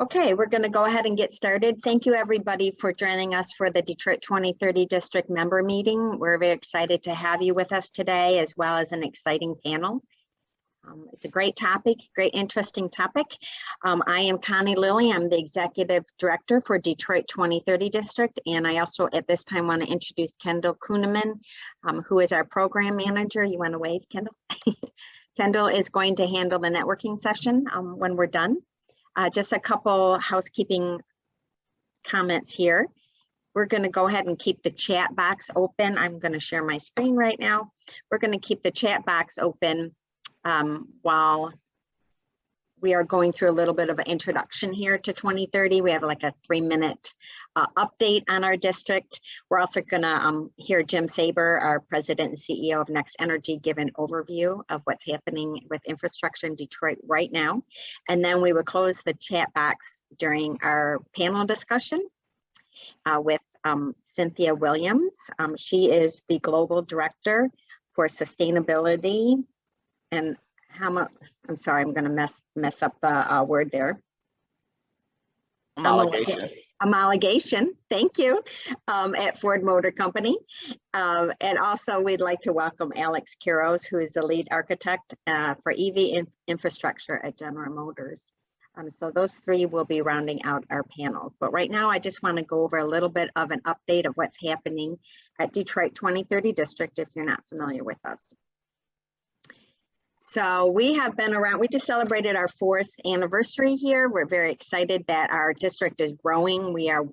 Okay, we're going to go ahead and get started. Thank you everybody for joining us for the Detroit 2030 District Member Meeting. We're very excited to have you with us today, as well as an exciting panel. It's a great topic, great interesting topic. I am Connie Lilly. I'm the Executive Director for Detroit 2030 District, and I also at this time want to introduce Kendall Kuhneman, who is our Program Manager. You want to wave, Kendall? Kendall is going to handle the networking session when we're done. Just a couple housekeeping comments here. We're going to go ahead and keep the chat box open. I'm going to share my screen right now. We're going to keep the chat box open while we are going through a little bit of an introduction here to 2030. We have like a 3-minute update on our district. We're also going to hear Jim Saber, our President and CEO of NextEnergy, give an overview of what's happening with infrastructure in Detroit right now. And then we will close the chat box during our panel discussion with Cynthia Williams. She is the Global Director for Sustainability and I'm sorry, I'm going to mess up the word there. Homologation, thank you, at Ford Motor Company. And also we'd like to welcome Alex Quiroz, who is the lead architect for EV Infrastructure at General Motors. So those three will be rounding out our panels. But right now I just want to go over a little bit of an update of what's happening at Detroit 2030 District if you're not familiar with us. So we have been around, we just celebrated our 4th anniversary here. We're very excited that our district is growing. We are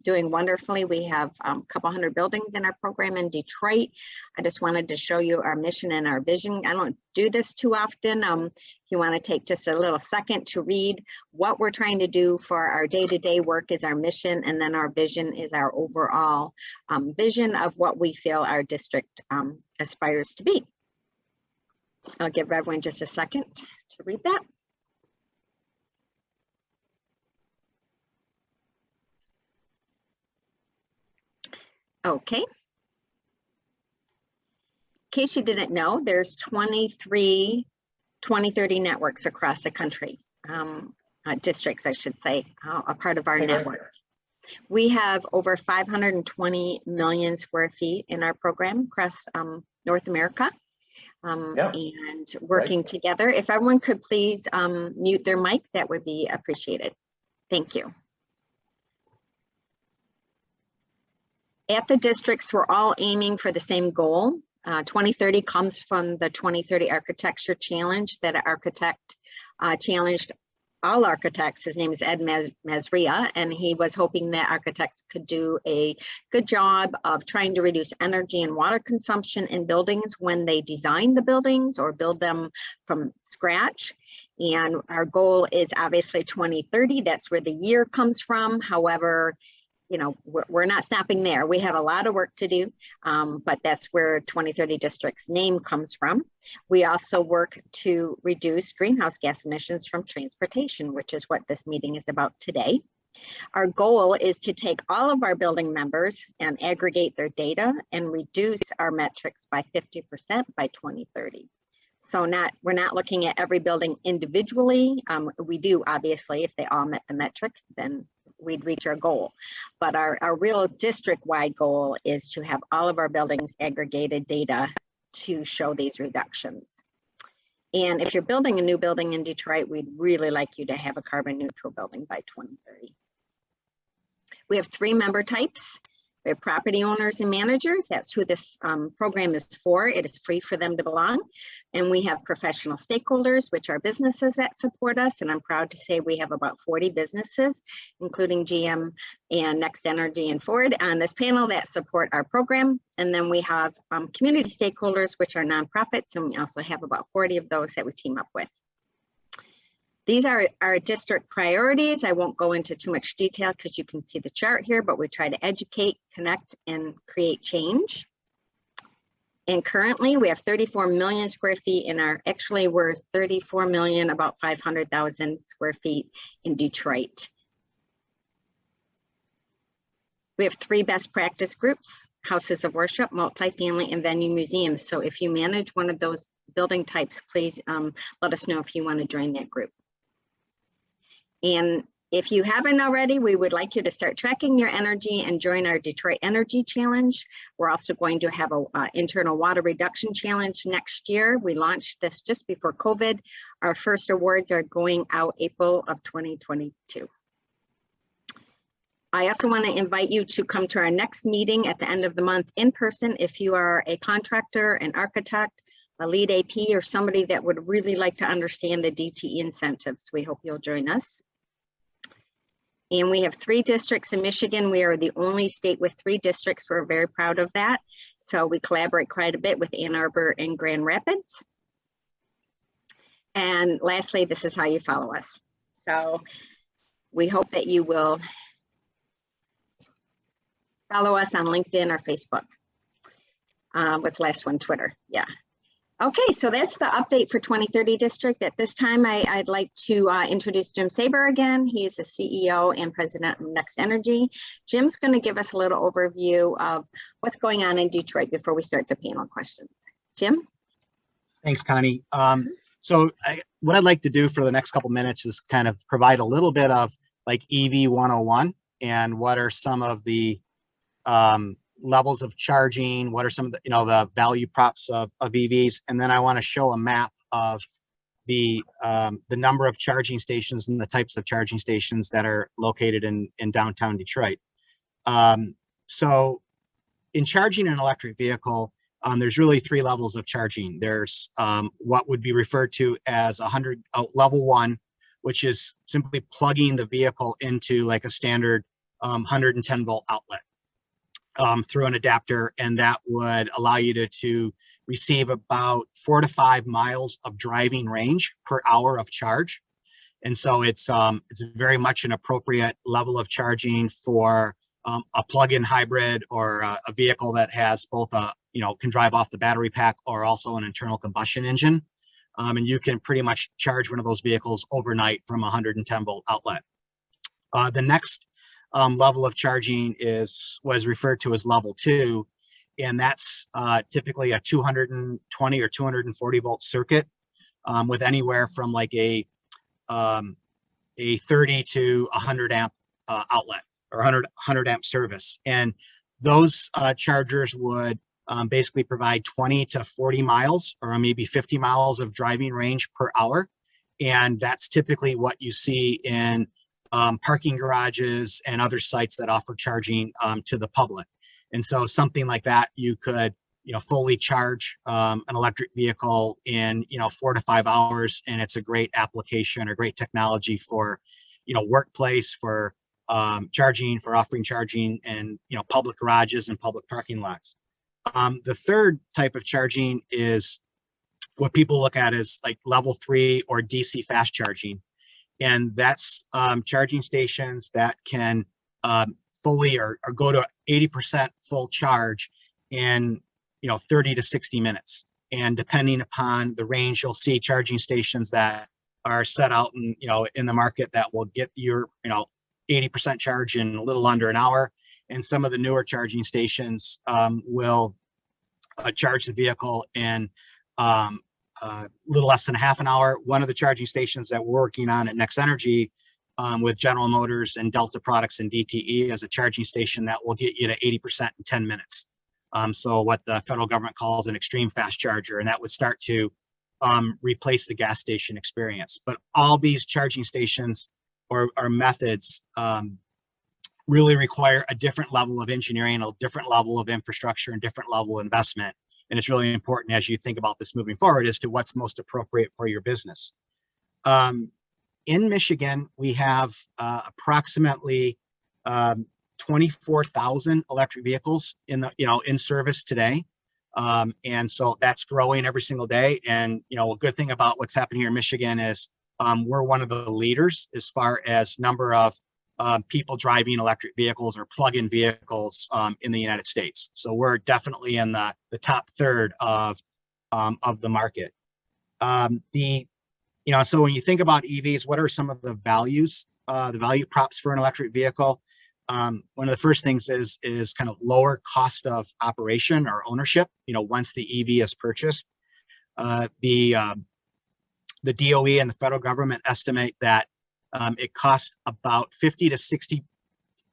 doing wonderfully. We have a couple hundred buildings in our program in Detroit. I just wanted to show you our mission and our vision. I don't do this too often. If you want to take just a little second to read what we're trying to do for our day-to-day work is our mission, and then our vision is our overall vision of what we feel our district aspires to be. I'll give everyone just a second to read that. Okay. In case you didn't know, there's 23 2030 networks across the country, districts, I should say, a part of our network. We have over 520 million square feet in our program across North America. And working together. If everyone could please mute their mic, that would be appreciated. Thank you. At the districts, we're all aiming for the same goal. 2030 comes from the 2030 Architecture Challenge that an architect challenged all architects. His name is Ed Mazria, and he was hoping that architects could do a good job of trying to reduce energy and water consumption in buildings when they design the buildings or build them from scratch. And our goal is obviously 2030. That's where the year comes from. However, you know, we're not stopping there. We have a lot of work to do, but that's where 2030 District's name comes from. We also work to reduce greenhouse gas emissions from transportation, which is what this meeting is about today. Our goal is to take all of our building members and aggregate their data and reduce our metrics by 50% by 2030. So we're not looking at every building individually. We do, obviously, if they all met the metric, then we'd reach our goal. But our real district-wide goal is to have all of our buildings aggregated data to show these reductions. And if you're building a new building in Detroit, we'd really like you to have a carbon neutral building by 2030. We have 3 member types. We have property owners and managers. That's who this program is for. It is free for them to belong. And we have professional stakeholders, which are businesses that support us. And I'm proud to say we have about 40 businesses, including GM and NextEnergy and Ford on this panel that support our program. And then we have community stakeholders, which are nonprofits. And we also have about 40 of those that we team up with. These are our district priorities. I won't go into too much detail because you can see the chart here, but we try to educate, connect, and create change. And currently we have 34 million square feet in our, actually we're 34 million, about 500,000 square feet in Detroit. We have 3 best practice groups: houses of worship, multifamily, and venue museums. So if you manage one of those building types, please let us know if you want to join that group. And If you haven't already, we would like you to start tracking your energy and join our Detroit Energy Challenge. We're also going to have an internal water reduction challenge next year. We launched this just before COVID. Our first awards are going out April of 2022. I also want to invite you to come to our next meeting at the end of the month in person. If you are a contractor, an architect, a lead AP, or somebody that would really like to understand the DTE incentives, we hope you'll join us. And we have 3 districts in Michigan. We are the only state with 3 districts. We're very proud of that. So we collaborate quite a bit with Ann Arbor and Grand Rapids. And lastly, this is how you follow us. So we hope that you will follow us on LinkedIn or Facebook. What's the last one? Twitter. Yeah. Okay, so that's the update for 2030 district. At this time, I'd like to introduce Jim Saber again. He is the CEO and president of NextEnergy. Jim's going to give us a little overview of what's going on in Detroit before we start the panel questions. Jim? Thanks, Connie. What I'd like to do for the next couple minutes is kind of provide a little bit of like EV 101 and what are some of the levels of charging, what are some of the, the value props of EVs, and then I want to show a map of the number of charging stations and the types of charging stations that are located in downtown Detroit. So in charging an electric vehicle, there's really 3 levels of charging. There's what would be referred to as level 1, which is simply plugging the vehicle into like a standard 110 volt outlet through an adapter, and that would allow you to receive about 4 to 5 miles of driving range per hour of charge. And so it's very much an appropriate level of charging for a plug-in hybrid or a vehicle that has both can drive off the battery pack or also an internal combustion engine. And you can pretty much charge one of those vehicles overnight from a 110 volt outlet. The next level of charging was referred to as level 2, and that's typically a 220 or 240 volt circuit with anywhere from like a 30 to 100 amp outlet or 100 amp service. And those chargers would basically provide 20 to 40 miles or maybe 50 miles of driving range per hour. And that's typically what you see in parking garages and other sites that offer charging to the public. And so something like that, you could, fully charge an electric vehicle in, 4 to 5 hours. And it's a great application or great technology for, workplace, for charging, for offering charging and, public garages and public parking lots. The third type of charging is what people look at as like level 3 or DC fast charging. And that's charging stations that can fully or go to 80% full charge in 30 to 60 minutes. And depending upon the range, you'll see charging stations that are set out in the market that will get your 80% charge in a little under an hour. And some of the newer charging stations will charge the vehicle in a little less than a half an hour. One of the charging stations that we're working on at NextEnergy with General Motors and Delta Products and DTE is a charging station that will get you to 80% in 10 minutes. So what the federal government calls an extreme fast charger, and that would start to replace the gas station experience. But all these charging stations or methods really require a different level of engineering, a different level of infrastructure, and different level of investment. And it's really important as you think about this moving forward as to what's most appropriate for your business. In Michigan, we have approximately 24,000 electric vehicles in service today. And so that's growing every single day. And, a good thing about what's happening here in Michigan is we're one of the leaders as far as number of people driving electric vehicles or plug-in vehicles in the United States. So we're definitely in the top third of the market. So when you think about EVs, what are some of the value props for an electric vehicle? One of the first things is kind of lower cost of operation or ownership, once the EV is purchased. The DOE and the federal government estimate that it costs about 50 to 60,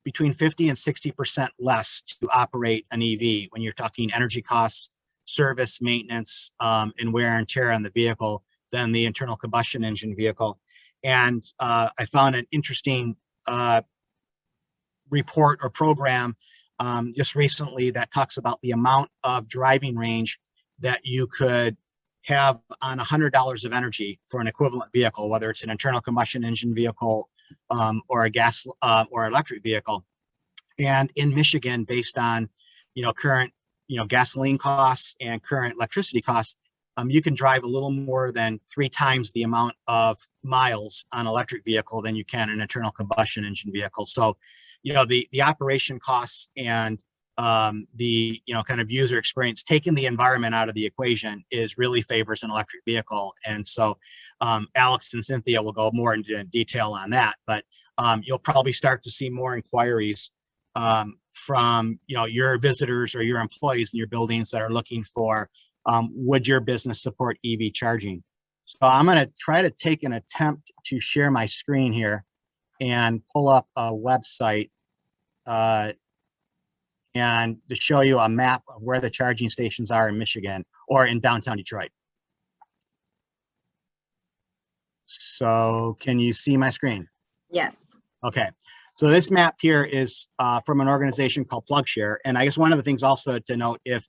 between 50 and 60% less to operate an EV when you're talking energy costs, service, maintenance, and wear and tear on the vehicle than the internal combustion engine vehicle. And I found an interesting report or program just recently that talks about the amount of driving range that you could have on $100 of energy for an equivalent vehicle, whether it's an internal combustion engine vehicle or a gas or electric vehicle. And in Michigan, based on current gasoline costs and current electricity costs, you can drive a little more than 3 times the amount of miles on an electric vehicle than you can an internal combustion engine vehicle. So, the operation costs and the kind of user experience, taking the environment out of the equation, is really favors an electric vehicle. And so Alex and Cynthia will go more into detail on that, but you'll probably start to see more inquiries from your visitors or your employees in your buildings that are looking for would your business support EV charging. So I'm going to try to take an attempt to share my screen here and pull up a website and to show you a map of where the charging stations are in Michigan or in downtown Detroit. So can you see my screen? Yes. Okay. So this map here is from an organization called PlugShare. And I guess one of the things also to note, if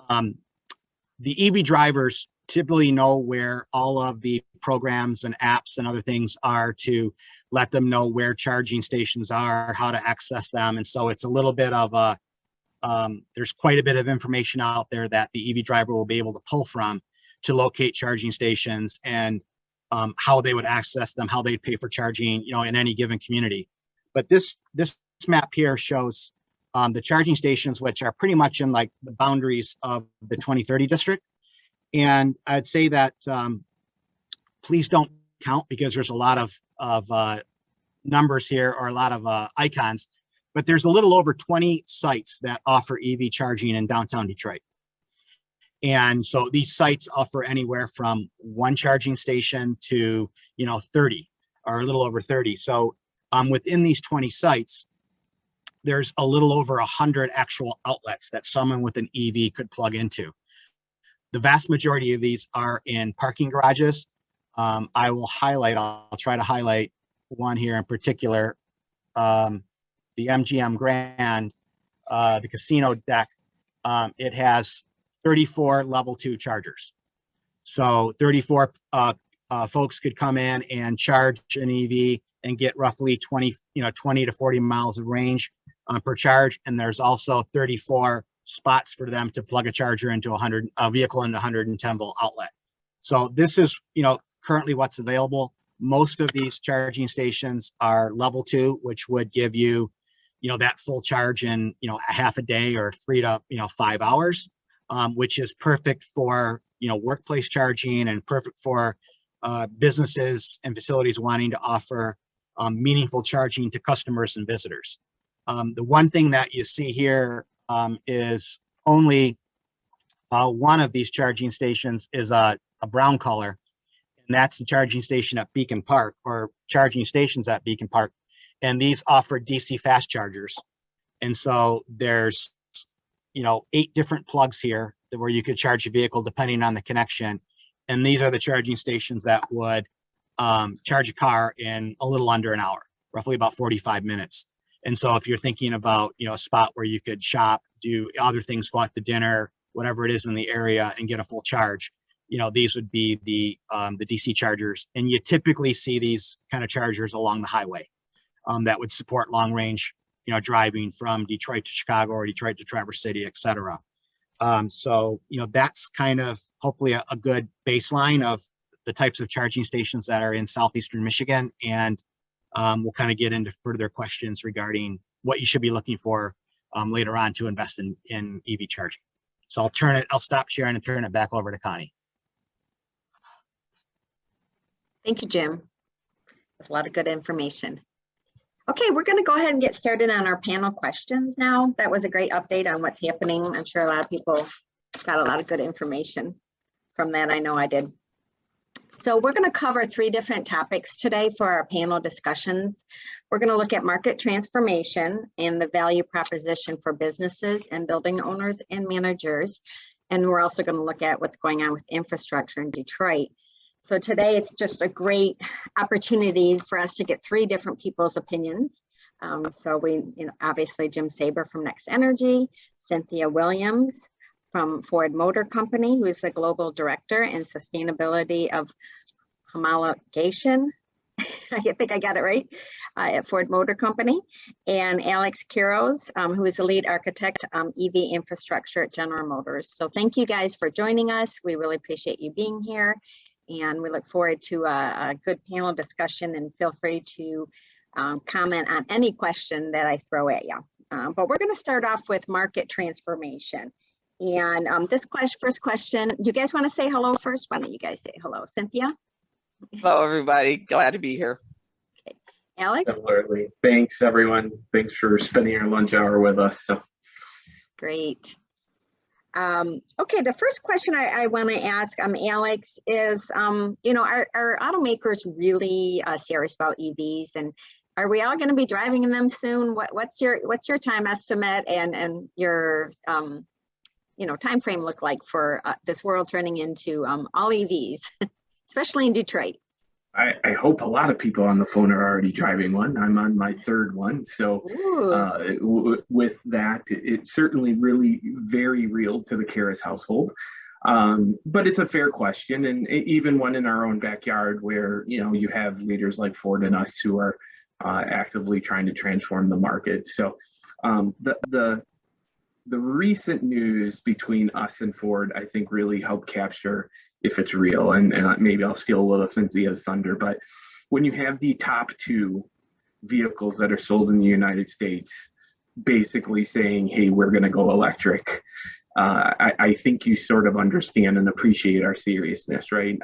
the EV drivers typically know where all of the programs and apps and other things are to let them know where charging stations are, how to access them. And so it's a little bit of a, there's quite a bit of information out there that the EV driver will be able to pull from to locate charging stations and how they would access them, how they'd pay for charging, in any given community. But this map here shows the charging stations, which are pretty much in like the boundaries of the 2030 district. And I'd say that please don't count, because there's a lot of numbers here or a lot of icons, but there's a little over 20 sites that offer EV charging in downtown Detroit. And so these sites offer anywhere from 1 charging station to 30 or a little over 30. So within these 20 sites, there's a little over 100 actual outlets that someone with an EV could plug into. The vast majority of these are in parking garages. I'll try to highlight one here in particular, the MGM Grand, the casino deck. It has 34 level 2 chargers. So 34 folks could come in and charge an EV and get roughly 20 to 40 miles of range per charge. And there's also 34 spots for them to plug a charger into a vehicle into 110 volt outlet. So this is, currently what's available. Most of these charging stations are level 2, which would give you, that full charge in, a half a day or 3 to 5 hours, which is perfect for, workplace charging and perfect for businesses and facilities wanting to offer meaningful charging to customers and visitors. The one thing that you see here is only one of these charging stations is a brown color, and that's the charging station at Beacon Park, or charging stations at Beacon Park. And these offer DC fast chargers. And so there's, 8 different plugs here where you could charge a vehicle depending on the connection. And these are the charging stations that would charge a car in a little under an hour, roughly about 45 minutes. And so if you're thinking about, a spot where you could shop, do other things, go out to dinner, whatever it is in the area, and get a full charge, these would be the DC chargers. And you typically see these kind of chargers along the highway that would support long range, driving from Detroit to Chicago or Detroit to Traverse City, et cetera. So, that's kind of hopefully a good baseline of the types of charging stations that are in southeastern Michigan. And we'll kind of get into further questions regarding what you should be looking for later on to invest in EV charging. So I'll stop sharing and turn it back over to Connie. Thank you, Jim. That's a lot of good information. Okay, we're going to go ahead and get started on our panel questions now. That was a great update on what's happening. I'm sure a lot of people got a lot of good information from that. I know I did. So we're going to cover 3 different topics today for our panel discussions. We're going to look at market transformation and the value proposition for businesses and building owners and managers. And we're also going to look at what's going on with infrastructure in Detroit. So today it's just a great opportunity for us to get 3 different people's opinions. So we, obviously Jim Saber from NextEnergy, Cynthia Williams from Ford Motor Company, who is the Global Director in Sustainability of Homologation. I think I got it right, at Ford Motor Company, and Alex Quiroz, who is the lead architect, EV infrastructure at General Motors. So thank you guys for joining us. We really appreciate you being here, and we look forward to a good panel discussion, and feel free to comment on any question that I throw at you. But we're going to start off with market transformation. And this first question, do you guys want to say hello first? Why don't you guys say hello? Cynthia? Hello, everybody. Glad to be here. Okay. Alex? Absolutely. Thanks, everyone. Thanks for spending your lunch hour with us. So. Great. Okay, the first question I want to ask Alex is, are automakers really serious about EVs, and are we all going to be driving in them soon? What's your time estimate and your time frame look like for this world turning into all EVs, especially in Detroit? I hope a lot of people on the phone are already driving one. I'm on my 3rd one. So with that, it's certainly really very real to the Karras household. But it's a fair question. And even one in our own backyard where, you have leaders like Ford and us who are actively trying to transform the market. So the recent news between us and Ford, I think, really helped capture if it's real. And maybe I'll steal a little Cynthia's thunder, but when you have the top 2 vehicles that are sold in the United States basically saying, hey, we're going to go electric, I think you sort of understand and appreciate our seriousness, right?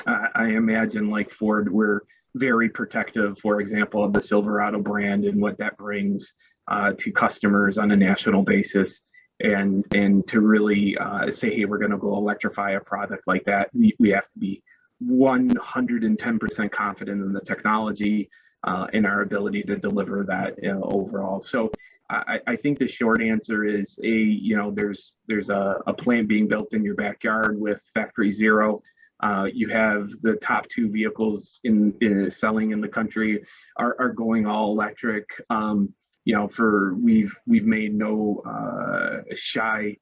I imagine, like Ford, we're very protective, for example, of the Silverado brand and what that brings to customers on a national basis, and to really say, hey, we're going to go electrify a product like that, we have to be 110% confident in the technology and our ability to deliver that overall. So I think the short answer is there's a plant being built in your backyard with Factory Zero. You have the top 2 vehicles in selling in the country are going all electric. We've made no shy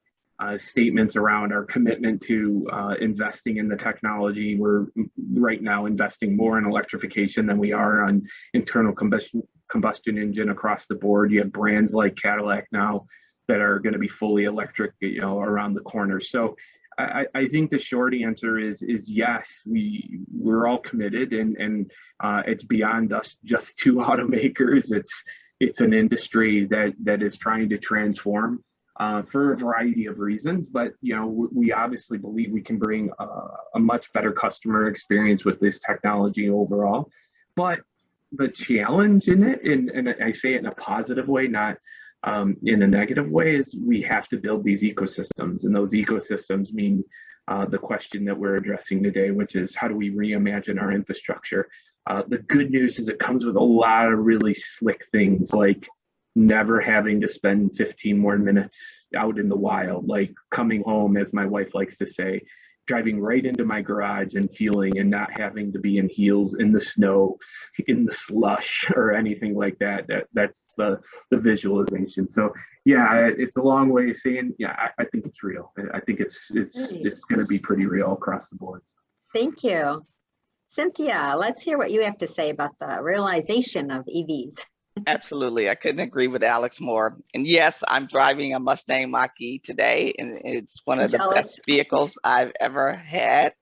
statements around our commitment to investing in the technology. We're right now investing more in electrification than we are on internal combustion engine across the board. You have brands like Cadillac now that are going to be fully electric, around the corner. So I think the short answer is yes, we're all committed, and it's beyond us just 2 automakers. It's an industry that is trying to transform for a variety of reasons, but we obviously believe we can bring a much better customer experience with this technology overall. But the challenge in it, and I say it in a positive way, not in a negative way, is we have to build these ecosystems, and those ecosystems mean the question that we're addressing today, which is how do we reimagine our infrastructure? The good news is it comes with a lot of really slick things, like never having to spend 15 more minutes out in the wild, like coming home, as my wife likes to say, driving right into my garage and fueling, and not having to be in heels in the snow, in the slush, or anything like that. That's the visualization. So yeah, it's a long way of saying, yeah, I think it's real. I think it's going to be pretty real across the board. Thank you. Cynthia, let's hear what you have to say about the realization of EVs. Absolutely. I couldn't agree with Alex more. And yes, I'm driving a Mustang Mach-E today, and it's one of the best vehicles I've ever had.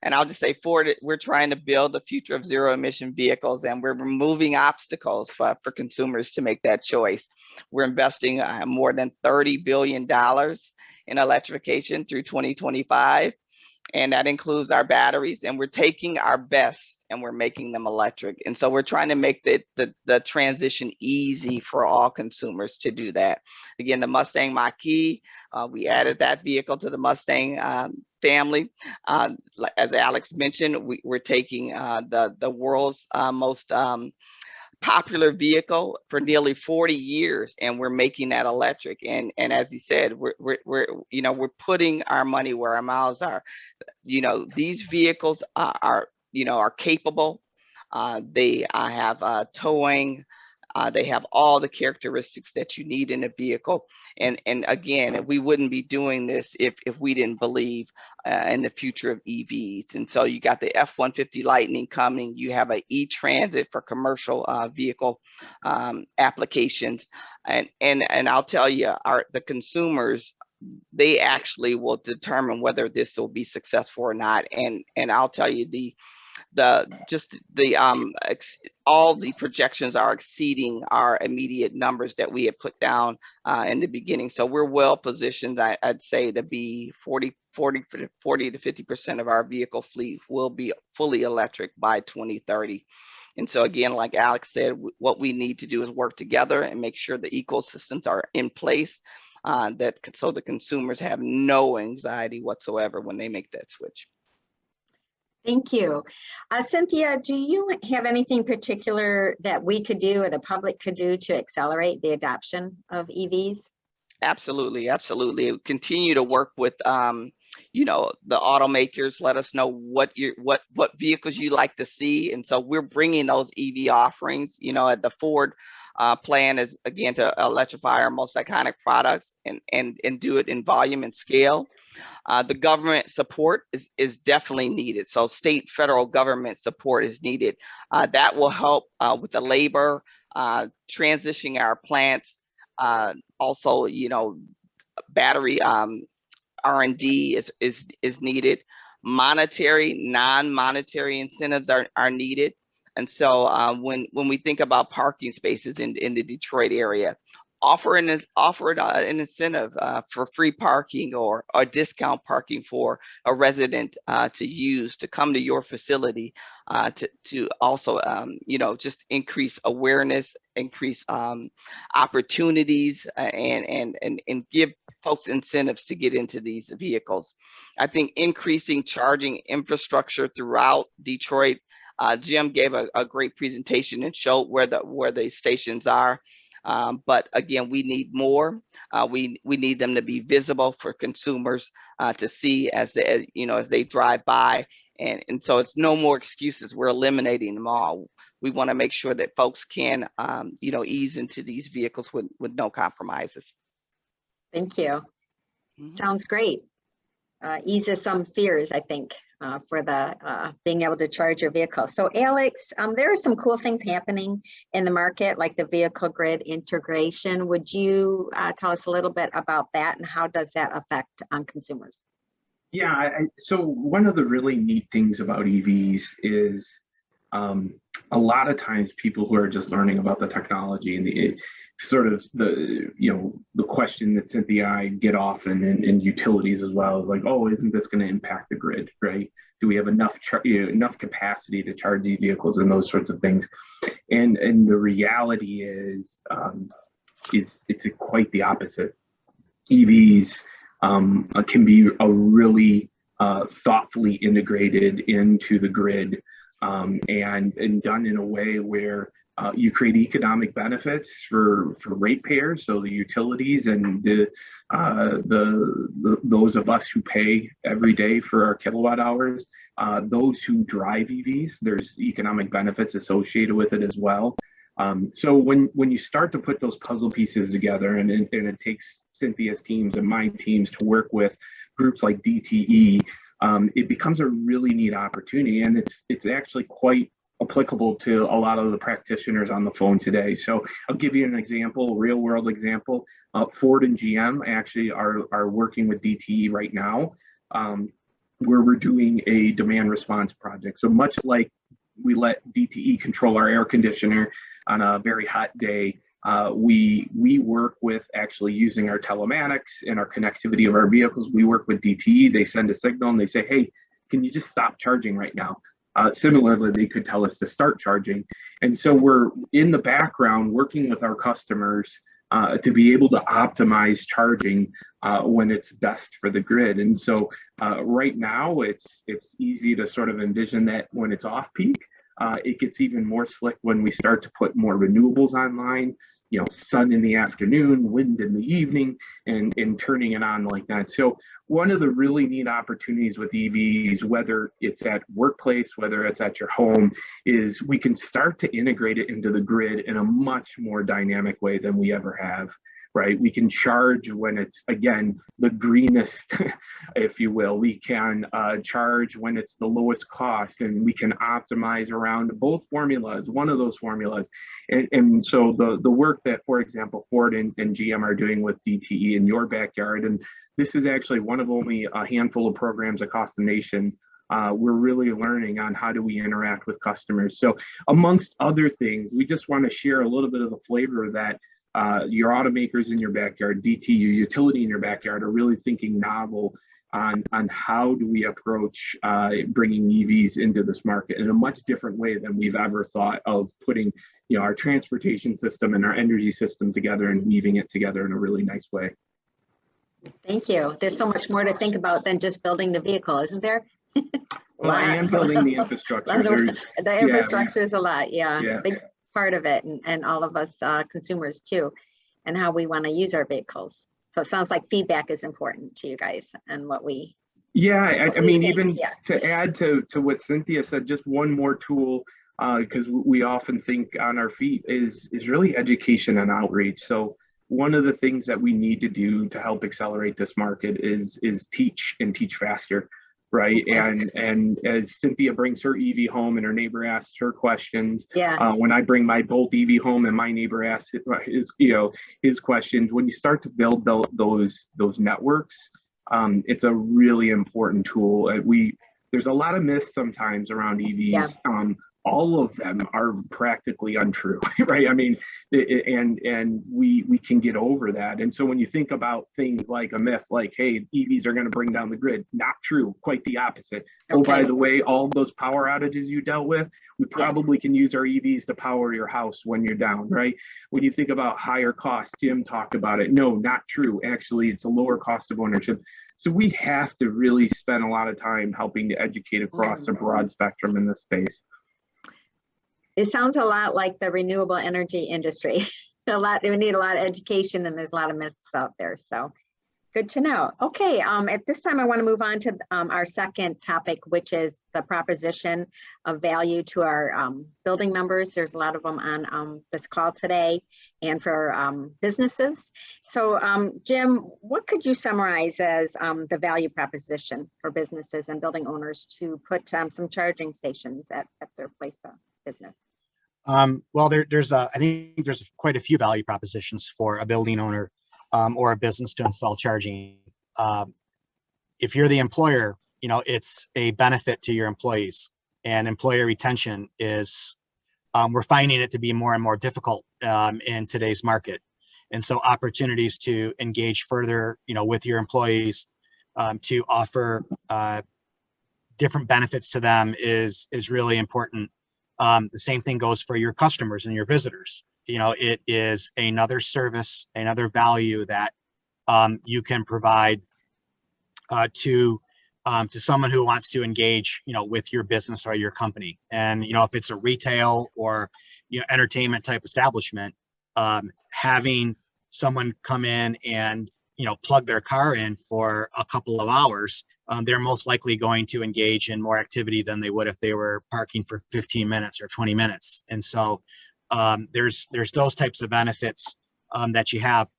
And I'll just say, Ford, we're trying to build the future of zero emission vehicles, and we're removing obstacles for consumers to make that choice. We're investing more than $30 billion in electrification through 2025. And that includes our batteries, and we're taking our best and we're making them electric. And so we're trying to make the transition easy for all consumers to do that. Again, the Mustang Mach-E, we added that vehicle to the Mustang family. As Alex mentioned, we're taking the world's most popular vehicle for nearly 40 years, and we're making that electric. And as he said, we're putting our money where our mouths are. These vehicles are capable. They have towing. They have all the characteristics that you need in a vehicle. And again, we wouldn't be doing this if we didn't believe in the future of EVs. And so you got the F-150 Lightning coming. You have an E-Transit for commercial vehicle applications. And I'll tell you, the consumers, they actually will determine whether this will be successful or not. And I'll tell you, all the projections are exceeding our immediate numbers that we had put down in the beginning. So we're well positioned, I'd say, to be 40 to 50% of our vehicle fleet will be fully electric by 2030. And so again, like Alex said, what we need to do is work together and make sure the ecosystems are in place so the consumers have no anxiety whatsoever when they make that switch. Thank you. Cynthia, do you have anything particular that we could do or the public could do to accelerate the adoption of EVs? Absolutely, absolutely. Continue to work with the automakers. Let us know what vehicles you like to see, and so we're bringing those EV offerings. At the Ford plan is again to electrify our most iconic products and do it in volume and scale. The government support is definitely needed. So state, federal government support is needed. That will help with the labor, transitioning our plants. Also, battery R&D is needed. Monetary, non-monetary incentives are needed. And so when we think about parking spaces in the Detroit area, offer an incentive for free parking or discount parking for a resident to come to your facility to also just increase awareness, increase opportunities, and give folks incentives to get into these vehicles. I think increasing charging infrastructure throughout Detroit. Jim gave a great presentation and showed where the stations are. But again, we need more. We need them to be visible for consumers to see as they drive by. And so it's no more excuses. We're eliminating them all. We want to make sure that folks can, ease into these vehicles with no compromises. Thank you. Mm-hmm. Sounds great. Eases some fears, I think, for the being able to charge your vehicle. So Alex, there are some cool things happening in the market, like the vehicle grid integration. Would you tell us a little bit about that, and how does that affect on consumers? Yeah, so one of the really neat things about EVs is a lot of times people who are just learning about the technology and the question that Cynthia and I get often in utilities as well is like, oh, isn't this going to impact the grid, right? Do we have enough capacity to charge these vehicles and those sorts of things? And the reality is it's quite the opposite. EVs can be a really thoughtfully integrated into the grid and done in a way where you create economic benefits for ratepayers, so the utilities and those of us who pay every day for our kilowatt hours. Those who drive EVs, there's economic benefits associated with it as well. So when you start to put those puzzle pieces together, and it takes Cynthia's teams and my teams to work with groups like DTE, it becomes a really neat opportunity, and it's actually quite applicable to a lot of the practitioners on the phone today. So I'll give you an example, real world example. Ford and GM actually are working with DTE right now, where we're doing a demand response project. So much like we let DTE control our air conditioner on a very hot day, we work with actually using our telematics and our connectivity of our vehicles. We work with DTE. They send a signal and they say, hey, can you just stop charging right now? Similarly, they could tell us to start charging. And so we're in the background working with our customers to be able to optimize charging when it's best for the grid. And so right now, it's easy to sort of envision that when it's off peak, it gets even more slick when we start to put more renewables online, sun in the afternoon, wind in the evening, and turning it on like that. So one of the really neat opportunities with EVs, whether it's at workplace, whether it's at your home, is we can start to integrate it into the grid in a much more dynamic way than we ever have. Right? We can charge when it's, again, the greenest, if you will. We can charge when it's the lowest cost, and we can optimize around both formulas, one of those formulas. And so the work that, for example, Ford and GM are doing with DTE in your backyard, and this is actually one of only a handful of programs across the nation. We're really learning on how do we interact with customers. So amongst other things, we just want to share a little bit of the flavor of that. Your automakers in your backyard, DT, your utility in your backyard are really thinking novel on how do we approach bringing EVs into this market in a much different way than we've ever thought of putting, our transportation system and our energy system together and weaving it together in a really nice way. Thank you. There's so much more to think about than just building the vehicle, isn't there? Well, I am building the infrastructure. The infrastructure is a lot, yeah. Big part of it, and all of us consumers too, and how we want to use our vehicles. So it sounds like feedback is important to you guys and what we. Yeah, I mean, even to add to what Cynthia said, just one more tool, because we often think on our feet is really education and outreach. So one of the things that we need to do to help accelerate this market is teach and teach faster. Right. And as Cynthia brings her EV home and her neighbor asks her questions, when I bring my Bolt EV home and my neighbor asks his questions, when you start to build those networks, it's a really important tool. There's a lot of myths sometimes around EVs. All of them are practically untrue, right? I mean, and we can get over that. And so when you think about things like a myth, like, hey, EVs are going to bring down the grid, not true, quite the opposite. Okay. Oh, by the way, all of those power outages you dealt with, we probably can use our EVs to power your house when you're down, right? When you think about higher costs, Jim talked about it. No, not true. Actually, it's a lower cost of ownership. So we have to really spend a lot of time helping to educate across a broad spectrum in this space. It sounds a lot like the renewable energy industry. We need a lot of education, and there's a lot of myths out there. So good to know. Okay, at this time, I want to move on to our second topic, which is the proposition of value to our building members. There's a lot of them on this call today, and for businesses. So Jim, what could you summarize as the value proposition for businesses and building owners to put some charging stations at their place of business? Well, I think there's quite a few value propositions for a building owner or a business to install charging. If you're the employer, it's a benefit to your employees, and employee retention is, we're finding it to be more and more difficult in today's market. And so opportunities to engage further, with your employees, to offer different benefits to them is really important. The same thing goes for your customers and your visitors. It is another service, another value that you can provide to someone who wants to engage, with your business or your company. And if it's a retail or entertainment type establishment, having someone come in and plug their car in for a couple of hours, they're most likely going to engage in more activity than they would if they were parking for 15 minutes or 20 minutes. And so there's those types of benefits that you have,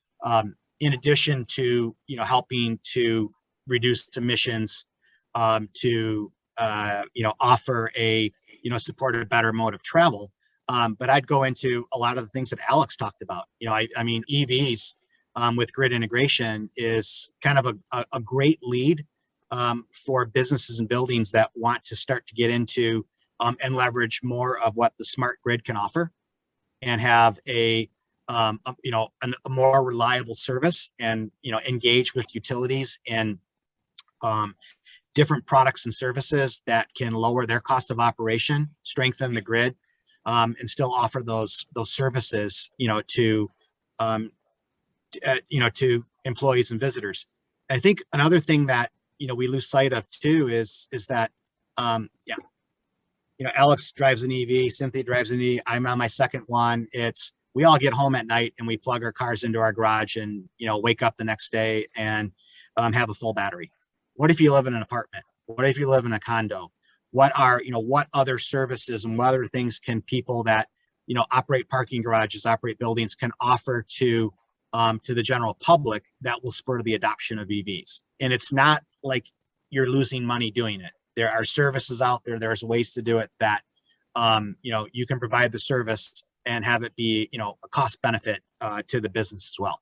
in addition to helping to reduce emissions, to offer a support a better mode of travel. But I'd go into a lot of the things that Alex talked about. I mean, EVs with grid integration is kind of a great lead for businesses and buildings that want to start to get into and leverage more of what the smart grid can offer, and have a more reliable service, and engage with utilities and different products and services that can lower their cost of operation, strengthen the grid, and still offer those services, to to employees and visitors. I think another thing that we lose sight of too is that Alex drives an EV, Cynthia drives an EV. I'm on my second one. We all get home at night and we plug our cars into our garage and wake up the next day and have a full battery. What if you live in an apartment? What if you live in a condo? What other services and what other things can people that operate parking garages, operate buildings can offer to the general public that will spur the adoption of EVs? And it's not like you're losing money doing it. There are services out there. There's ways to do it that you can provide the service and have it be a cost benefit to the business as well.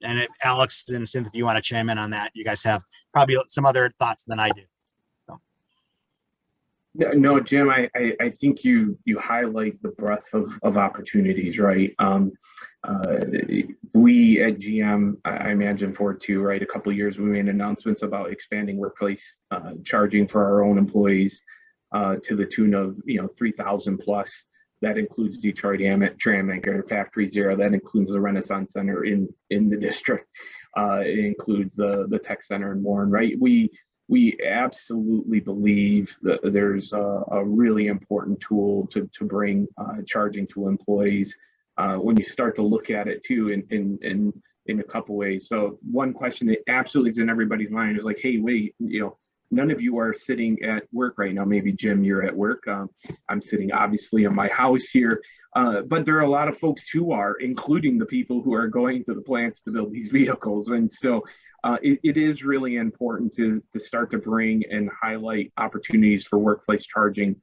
And if Alex and Cynthia, if you want to chime in on that, you guys have probably some other thoughts than I do. No, Jim, I think you highlight the breadth of opportunities, right? We at GM, I imagine Ford too, right? A couple of years we made announcements about expanding workplace charging for our own employees to the tune of 3,000 plus. That includes Detroit Tram Factory Zero. That includes the Renaissance Center in the district. It includes the Tech Center in Warren, right? We absolutely believe that there's a really important tool to bring charging to employees when you start to look at it too in a couple ways. So one question that absolutely is in everybody's mind is like, hey, wait, none of you are sitting at work right now. Maybe Jim, you're at work. I'm sitting obviously in my house here, but there are a lot of folks who are, including the people who are going to the plants to build these vehicles. And so it is really important to start to bring and highlight opportunities for workplace charging.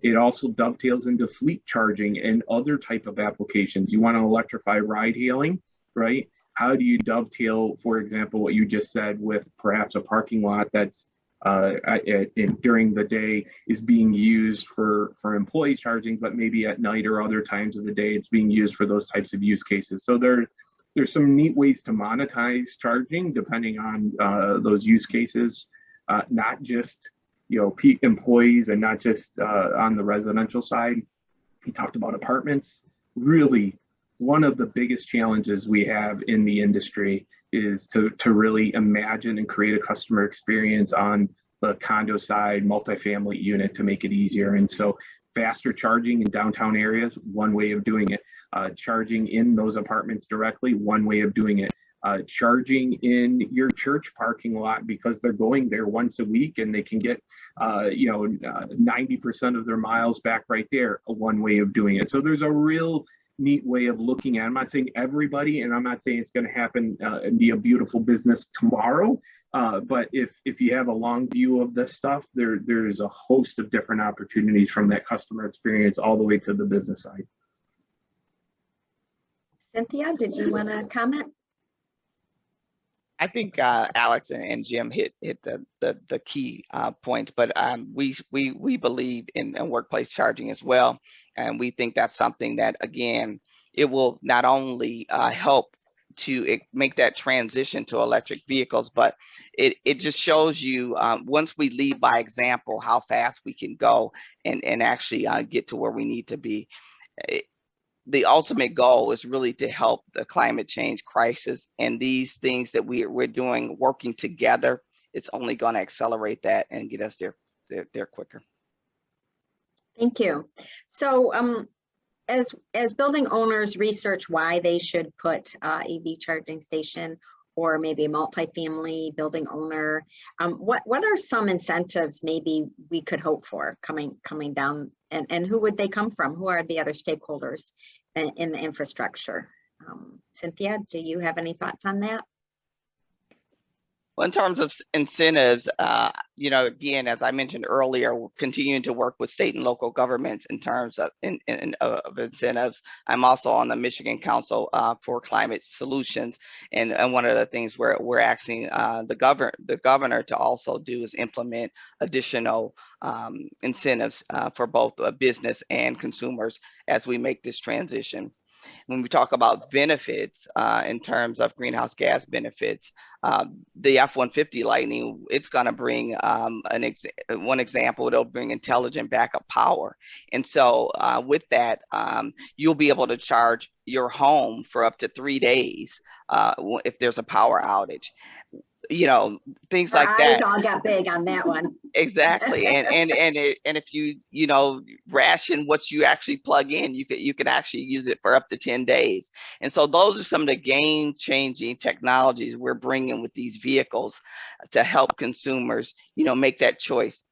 It also dovetails into fleet charging and other type of applications. You want to electrify ride hailing, right? How do you dovetail, for example, what you just said with perhaps a parking lot that's during the day is being used for employee charging, but maybe at night or other times of the day it's being used for those types of use cases. So there's some neat ways to monetize charging depending on those use cases, not just employees and not just on the residential side. He talked about apartments. Really, one of the biggest challenges we have in the industry is to really imagine and create a customer experience on the condo side, multifamily unit to make it easier. And so faster charging in downtown areas, one way of doing it. Charging in those apartments directly, one way of doing it. Charging in your church parking lot because they're going there once a week and they can get 90% of their miles back right there, one way of doing it. So there's a real neat way of looking at it. I'm not saying everybody, and I'm not saying it's going to happen and be a beautiful business tomorrow, but if you have a long view of this stuff, there's a host of different opportunities from that customer experience all the way to the business side. Cynthia, did you want to comment? I think Alex and Jim hit the key points, but we believe in workplace charging as well, and we think that's something that, again, it will not only help to make that transition to electric vehicles, but it just shows you once we lead by example how fast we can go and actually get to where we need to be. The ultimate goal is really to help the climate change crisis, and these things that we're doing, working together, it's only going to accelerate that and get us there quicker. Thank you. So as building owners research why they should put EV charging station or maybe a multifamily building owner, what are some incentives maybe we could hope for coming down, and who would they come from? Who are the other stakeholders in the infrastructure? Cynthia, do you have any thoughts on that? Well, in terms of incentives, again, as I mentioned earlier, we're continuing to work with state and local governments in terms of incentives. I'm also on the Michigan Council for Climate Solutions, and one of the things we're asking the governor to also do is implement additional incentives for both business and consumers as we make this transition. When we talk about benefits in terms of greenhouse gas benefits, the F-150 Lightning, it's going to bring one example, it'll bring intelligent backup power. And so with that, you'll be able to charge your home for up to 3 days if there's a power outage. You know, things like that. Eyes all got big on that one. Exactly. And if you know, ration what you actually plug in, you can actually use it for up to 10 days. And so those are some of the game-changing technologies we're bringing with these vehicles to help consumers, you know, make that choice.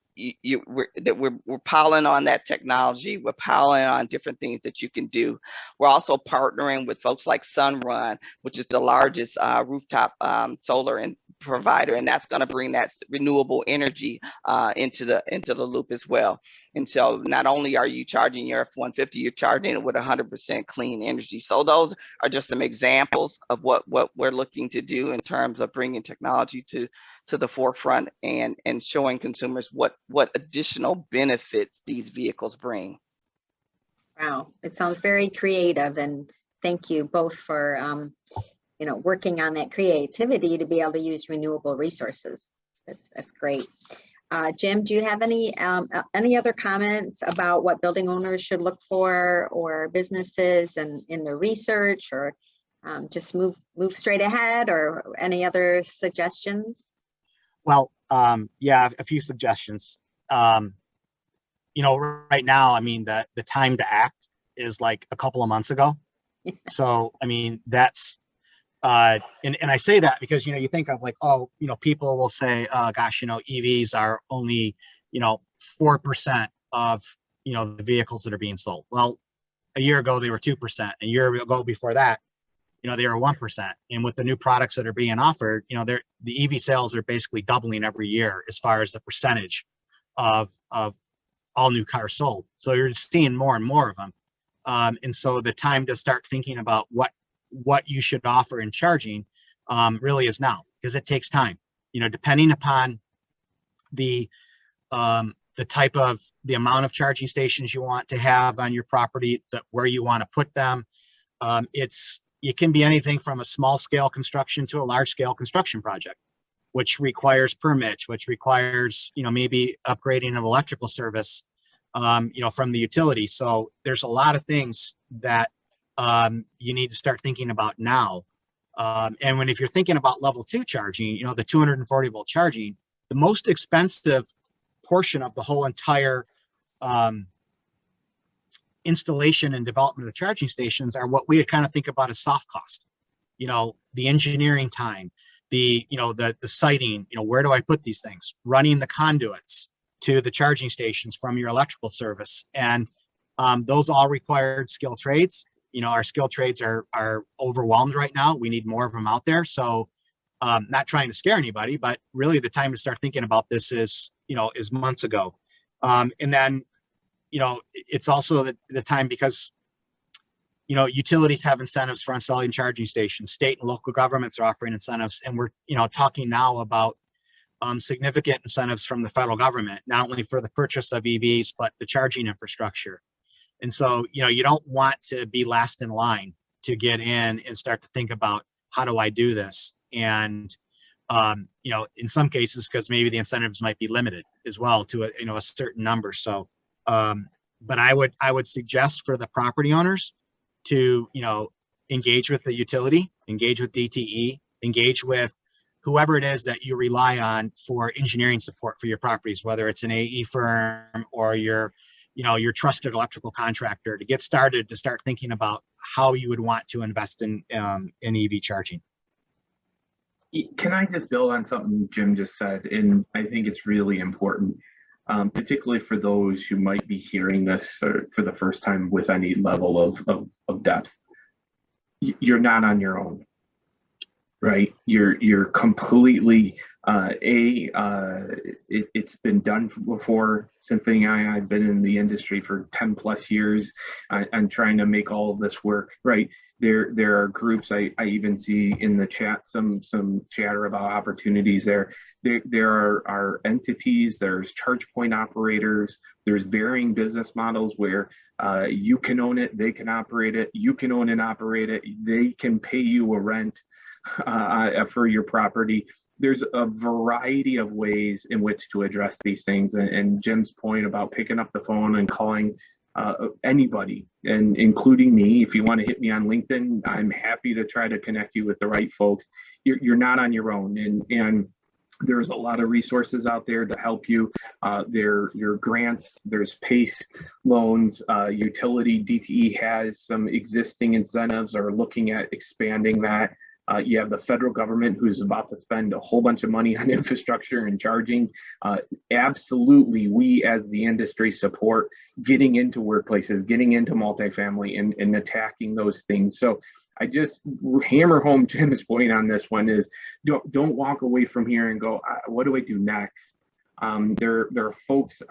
We're piling on that technology. We're piling on different things that you can do. We're also partnering with folks like Sunrun, which is the largest rooftop solar provider, and that's going to bring that renewable energy into the loop as well. And so not only are you charging your F-150, you're charging it with 100% clean energy. So those are just some examples of what we're looking to do in terms of bringing technology to the forefront and showing consumers what additional benefits these vehicles bring. Wow, it sounds very creative, and thank you both for you know, working on that creativity to be able to use renewable resources. That's great. Jim, do you have any other comments about what building owners should look for, or businesses and in their research, or just move straight ahead, or any other suggestions? Well, yeah, a few suggestions. You know, right now, I mean, the time to act is like a couple of months ago. So, I mean, that's, and I say that because, you know, you think of like, oh, you know, people will say, gosh, you know, EVs are only, you know, 4% of, you know, the vehicles that are being sold. Well, a year ago, they were 2%. A year ago before that, you know, they were 1%. And with the new products that are being offered, you know, the EV sales are basically doubling every year as far as the percentage of all new cars sold. So you're seeing more and more of them. And so the time to start thinking about what you should offer in charging really is now, because it takes time, you know, depending upon the type of, the amount of charging stations you want to have on your property, where you want to put them. It can be anything from a small scale construction to a large scale construction project, which requires permits, which requires, you know, maybe upgrading of electrical service, you know, from the utility. So there's a lot of things that you need to start thinking about now. And if you're thinking about level 2 charging, you know, the 240 volt charging, the most expensive portion of the whole entire installation and development of the charging stations are what we would kind of think about as soft cost. You know, the engineering time, the siting, you know, where do I put these things? Running the conduits to the charging stations from your electrical service. And those all required skilled trades. You know, our skilled trades are overwhelmed right now. We need more of them out there. So not trying to scare anybody, but really the time to start thinking about this is months ago. And then, you know, it's also the time because, you know, utilities have incentives for installing charging stations. State and local governments are offering incentives. And we're, you know, talking now about significant incentives from the federal government, not only for the purchase of EVs, but the charging infrastructure. And so, you know, you don't want to be last in line to get in and start to think about, how do I do this? And, you know, in some cases, because maybe the incentives might be limited as well to a certain number. So, but I would suggest for the property owners to, you know, engage with the utility, engage with DTE, engage with whoever it is that you rely on for engineering support for your properties, whether it's an AE firm or your trusted electrical contractor, to get started, to start thinking about how you would want to invest in EV charging. Can I just build on something Jim just said? And I think it's really important, particularly for those who might be hearing this for the first time with any level of depth. You're not on your own, right? You're completely, it's been done before. Cynthia and I've been in the industry for 10 plus years. I'm trying to make all of this work, right? There are groups, I even see in the chat some chatter about opportunities there. there are entities, there's charge point operators, there's varying business models where you can own it, they can operate it, you can own and operate it, they can pay you a rent for your property. There's a variety of ways in which to address these things. And Jim's point about picking up the phone and calling anybody, and including me, if you want to hit me on LinkedIn, I'm happy to try to connect you with the right folks. You're not on your own, and there's a lot of resources out there to help you. There are grants, there's PACE loans, utility DTE has some existing incentives or looking at expanding that. You have the federal government who's about to spend a whole bunch of money on infrastructure and charging. Absolutely, we as the industry support getting into workplaces, getting into multifamily and attacking those things. So I just hammer home Jim's point on this one is don't walk away from here and go, what do I do next? There are folks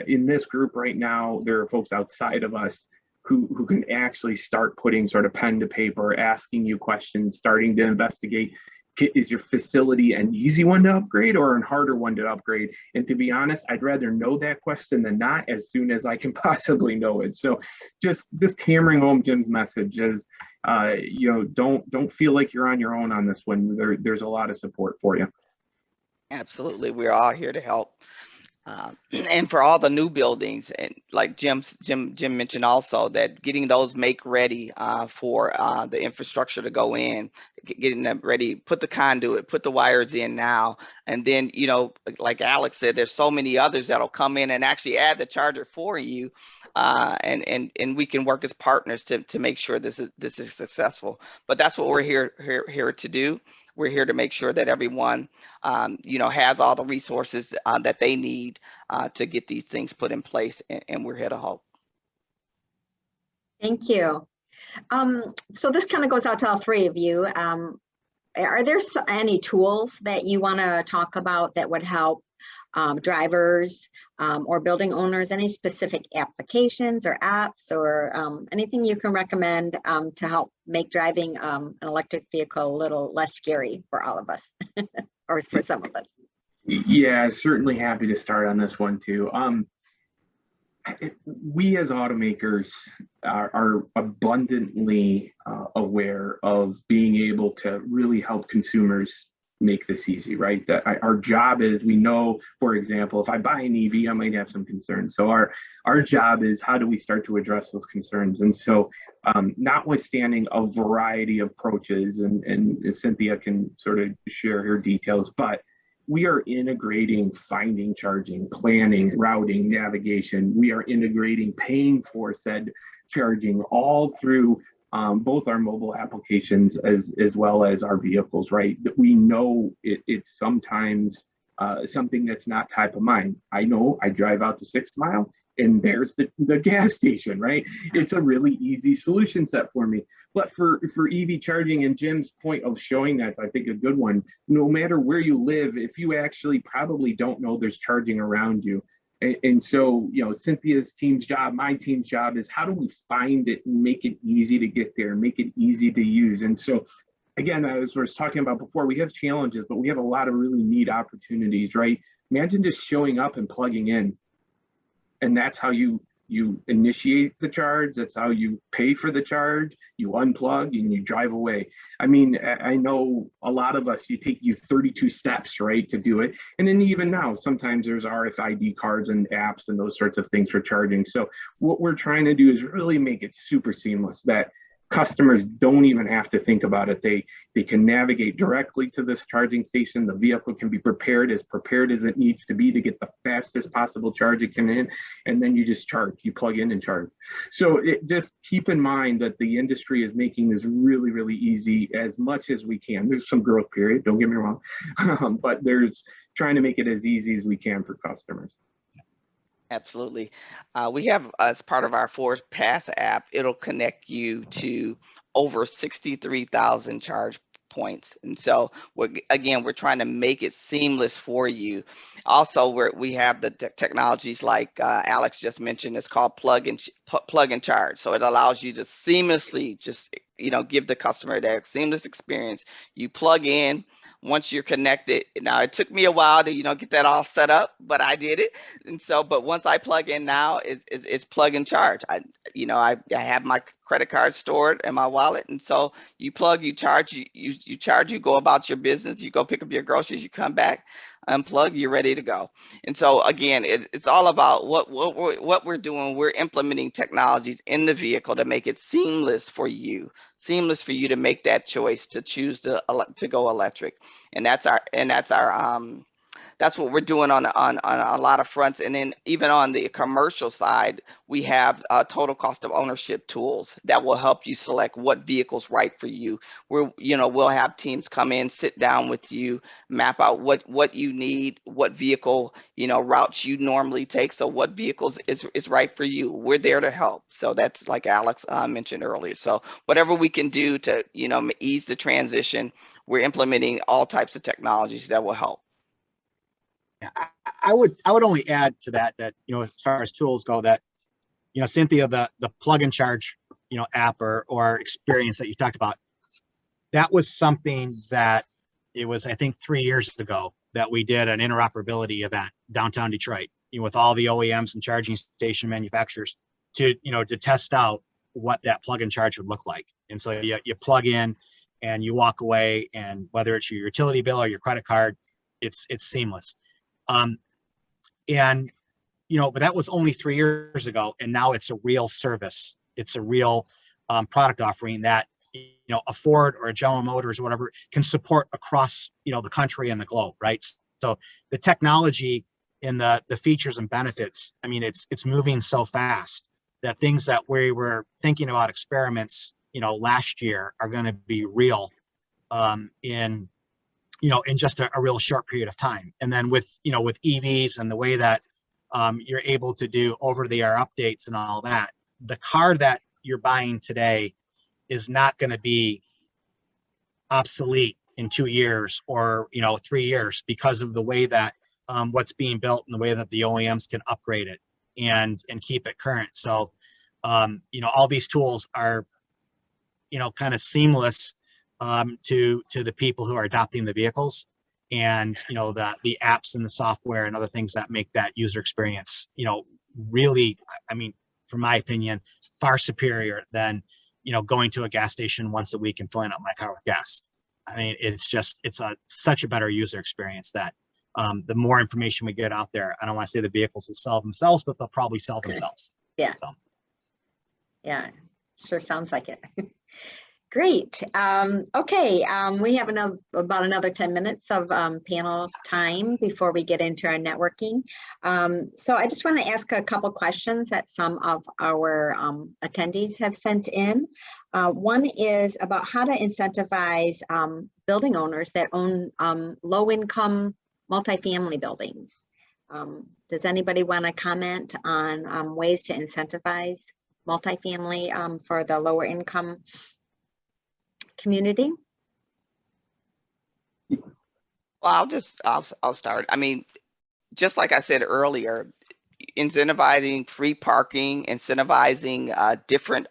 in this group right now, there are folks outside of us who can actually start putting sort of pen to paper, asking you questions, starting to investigate. Is your facility an easy one to upgrade or a harder one to upgrade? And to be honest, I'd rather know that question than not as soon as I can possibly know it. So just hammering home Jim's message is, don't feel like you're on your own on this one. There's a lot of support for you. Absolutely. We're all here to help. And for all the new buildings, and like Jim mentioned also, that getting those make ready for the infrastructure to go in, getting them ready, put the conduit, put the wires in now, and then, like Alex said, there's so many others that'll come in and actually add the charger for you, and we can work as partners to make sure this is successful. But that's what we're here to do. We're here to make sure that everyone, has all the resources that they need to get these things put in place, and we're here to help. Thank you. So this kind of goes out to all three of you. Are there any tools that you want to talk about that would help drivers or building owners? Any specific applications or apps or anything you can recommend to help make driving an electric vehicle a little less scary for all of us or for some of us? Yeah, certainly happy to start on this one too. We as automakers are abundantly aware of being able to really help consumers make this easy, right? That our job is, we know, for example, if I buy an EV, I might have some concerns. So our job is, how do we start to address those concerns? And so notwithstanding a variety of approaches, and Cynthia can sort of share her details, but we are integrating finding charging, planning, routing, navigation. We are integrating paying for said charging all through both our mobile applications as well as our vehicles, right? That we know it's sometimes something that's not top of mind. I know I drive out to 6 Mile and there's the gas station, right? It's a really easy solution set for me. But for EV charging, and Jim's point of showing that's, I think, a good one, no matter where you live, if you actually probably don't know there's charging around you. And so, Cynthia's team's job, my team's job is, how do we find it and make it easy to get there, make it easy to use? And so, again, as I was talking about before, we have challenges, but we have a lot of really neat opportunities, right? Imagine just showing up and plugging in. And that's how you initiate the charge. That's how you pay for the charge. You unplug and you drive away. I mean, I know a lot of us, you take 32 steps, right, to do it. And then even now, sometimes there's RFID cards and apps and those sorts of things for charging. So what we're trying to do is really make it super seamless, that customers don't even have to think about it. They can navigate directly to this charging station. The vehicle can be prepared as it needs to be to get the fastest possible charge it can in, and then you just charge. You plug in and charge. So just keep in mind that the industry is making this really, really easy as much as we can. There's some growth period, don't get me wrong, but there's trying to make it as easy as we can for customers. Absolutely. We have, as part of our Force Pass app, it'll connect you to over 63,000 charge points. And so we're trying to make it seamless for you. Also, we have the technologies like Alex just mentioned. It's called plug and charge. So it allows you to seamlessly just give the customer that seamless experience. You plug in once you're connected, now it took me a while to, get that all set up, but I did it. And so, but once I plug in now, it's plug and charge. I have my credit card stored in my wallet. And so you plug, you charge, you charge, you go about your business, you go pick up your groceries, you come back, unplug, you're ready to go. And so again, it's all about what we're doing. We're implementing technologies in the vehicle to make it seamless for you to make that choice to choose to go electric. And that's what we're doing on a lot of fronts. And then even on the commercial side, we have total cost of ownership tools that will help you select what vehicle's right for you. We'll have teams come in, sit down with you, map out what you need, what vehicle, routes you normally take. So what vehicles is right for you. We're there to help. So that's like Alex mentioned earlier. So whatever we can do to, ease the transition, we're implementing all types of technologies that will help. I would only add to that, as far as tools go, that, Cynthia, the plug and charge, app or experience that you talked about, that was something that it was, I think 3 years ago that we did an interoperability event downtown Detroit, with all the OEMs and charging station manufacturers to test out what that plug and charge would look like. And so you plug in and you walk away, and whether it's your utility bill or your credit card, it's seamless. But that was only 3 years ago, and now it's a real service. It's a real product offering that, a Ford or a General Motors or whatever can support across, the country and the globe, right? So the technology and the features and benefits, I mean, it's moving so fast that things that we were thinking about experiments, last year are going to be real in just a real short period of time. And then with EVs and the way that you're able to do over-the-air updates and all that, the car that you're buying today is not going to be obsolete in 2 years or 3 years because of the way that what's being built and the way that the OEMs can upgrade it and keep it current. So all these tools are kind of seamless to the people who are adopting the vehicles, and the apps and the software and other things that make that user experience really, I mean, from my opinion, far superior than going to a gas station once a week and filling up my car with gas. I mean, it's such a better user experience that the more information we get out there, I don't want to say the vehicles will sell themselves, but they'll probably sell themselves. Yeah. So. Yeah, sure sounds like it. Great. Okay, we have about another 10 minutes of panel time before we get into our networking. So I just want to ask a couple questions that some of our attendees have sent in. One is about how to incentivize building owners that own low-income multifamily buildings. Does anybody want to comment on ways to incentivize multifamily for the lower income community? Well, I'll start. I mean, just like I said earlier, incentivizing free parking, incentivizing different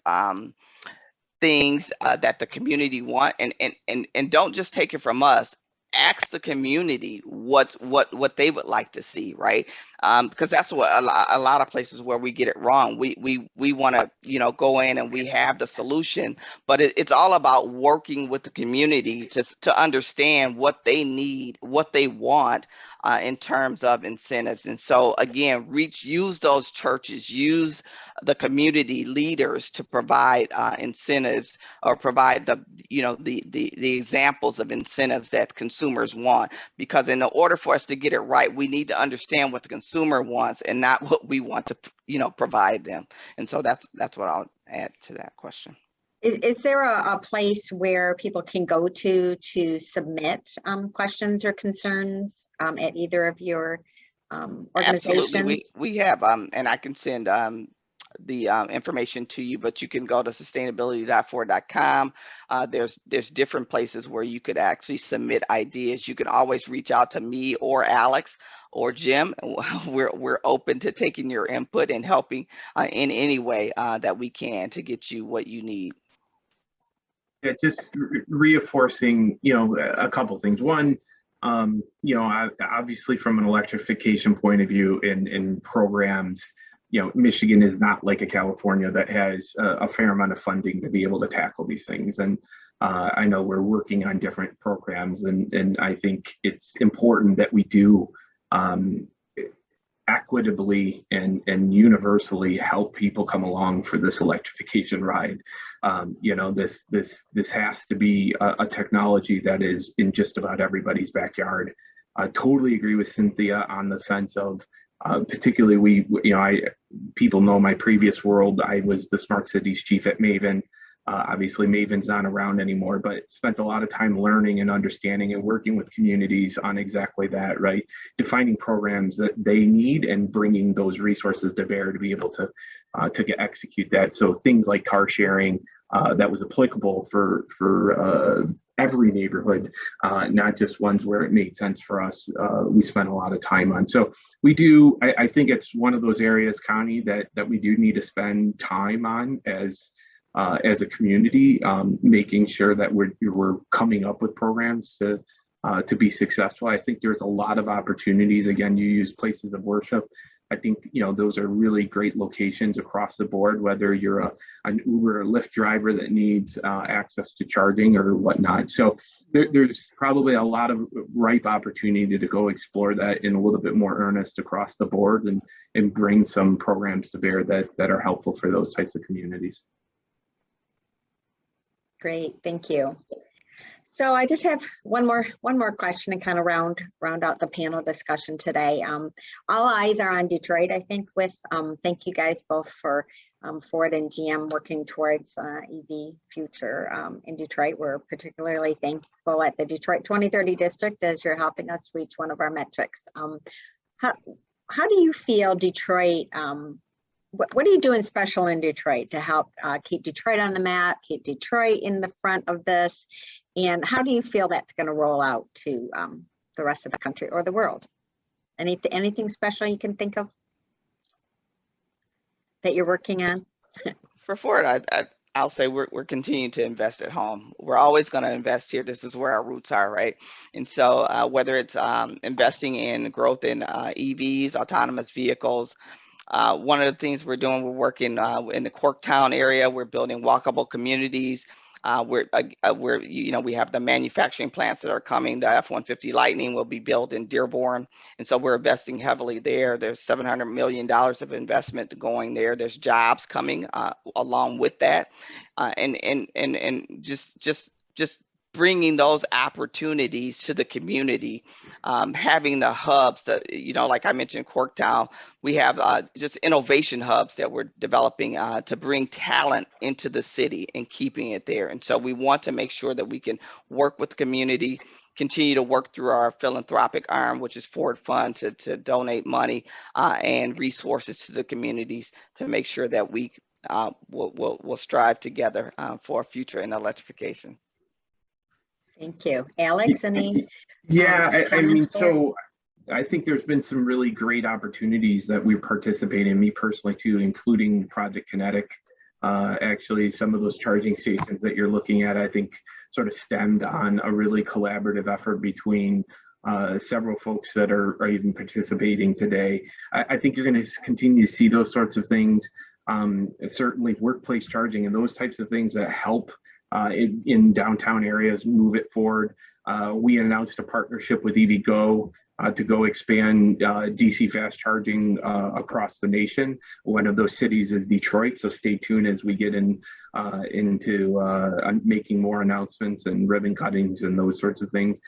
things that the community want, and don't just take it from us. Ask the community what they would like to see, right? Because that's what a lot of places where we get it wrong. We want to go in and we have the solution, but it's all about working with the community to understand what they need, what they want in terms of incentives. And so again, use those churches, use the community leaders to provide incentives or provide the examples of incentives that consumers want. Because in order for us to get it right, we need to understand what the consumer wants and not what we want to provide them. And so that's what I'll add to that question. Is there a place where people can go to submit questions or concerns at either of your organizations? Absolutely. We have, and I can send the information to you, but you can go to sustainability.ford.com. There's different places where you could actually submit ideas. You can always reach out to me or Alex or Jim. We're open to taking your input and helping in any way that we can to get you what you need. Yeah, just reinforcing, a couple things. One, obviously from an electrification point of view in programs, Michigan is not like a California that has a fair amount of funding to be able to tackle these things. And I know we're working on different programs, and I think it's important that we do equitably and universally help people come along for this electrification ride. This has to be a technology that is in just about everybody's backyard. I totally agree with Cynthia on the sense of particularly people know my previous world. I was the smart cities chief at Maven. Obviously Maven's not around anymore, but spent a lot of time learning and understanding and working with communities on exactly that, right? Defining programs that they need and bringing those resources to bear to be able to execute that. So things like car sharing that was applicable for every neighborhood, not just ones where it made sense for us. We spent a lot of time on. So we do, I think it's one of those areas, Connie, that we do need to spend time on as a community, making sure that we're coming up with programs to be successful. I think there's a lot of opportunities. Again, you use places of worship. I think those are really great locations across the board, whether you're an Uber or Lyft driver that needs access to charging or whatnot. So there's probably a lot of ripe opportunity to go explore that in a little bit more earnest across the board and bring some programs to bear that are helpful for those types of communities. Great, thank you. So I just have one more question and kind of round out the panel discussion today. All eyes are on Detroit, I think, with thank you guys both for Ford and GM working towards EV future in Detroit. We're particularly thankful at the Detroit 2030 district as you're helping us reach one of our metrics. How do you feel Detroit, what are you doing special in Detroit to help keep Detroit on the map, keep Detroit in the front of this? And how do you feel that's going to roll out to the rest of the country or the world? Anything special you can think of that you're working on? For Ford, I'll say we're continuing to invest at home. We're always going to invest here. This is where our roots are, right? And so whether it's investing in growth in EVs, autonomous vehicles, one of the things we're doing, we're working in the Corktown area. We're building walkable communities. We have the manufacturing plants that are coming. The F-150 Lightning will be built in Dearborn, and so we're investing heavily there. There's $700 million of investment going there. There's jobs coming along with that, and just bringing those opportunities to the community, having the hubs that, like I mentioned, Corktown, we have just innovation hubs that we're developing to bring talent into the city and keeping it there. And so we want to make sure that we can work with the community, continue to work through our philanthropic arm, which is Ford Fund, to donate money and resources to the communities to make sure that we will strive together for a future in electrification. Thank you. Alex, any? Yeah, I mean, so I think there's been some really great opportunities that we participate in, me personally too, including Project Kinetic. Actually, some of those charging stations that you're looking at, I think sort of stemmed on a really collaborative effort between several folks that are even participating today. I think you're going to continue to see those sorts of things, certainly workplace charging and those types of things that help in downtown areas move it forward. We announced a partnership with EVgo to go expand DC fast charging across the nation. One of those cities is Detroit, so stay tuned as we get into making more announcements and ribbon cuttings and those sorts of things.